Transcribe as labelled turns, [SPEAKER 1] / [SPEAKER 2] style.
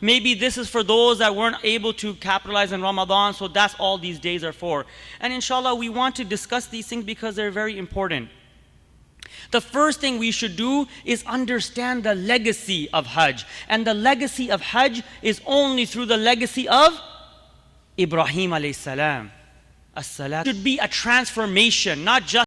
[SPEAKER 1] Maybe this is for those that weren't able to capitalize in Ramadan, so that's all these days are for. And inshallah, we want to discuss these things because they're very important. The first thing we should do is understand the legacy of Hajj. And the legacy of Hajj is only through the legacy of Ibrahim alayhi salam. As-salat should be a transformation, not just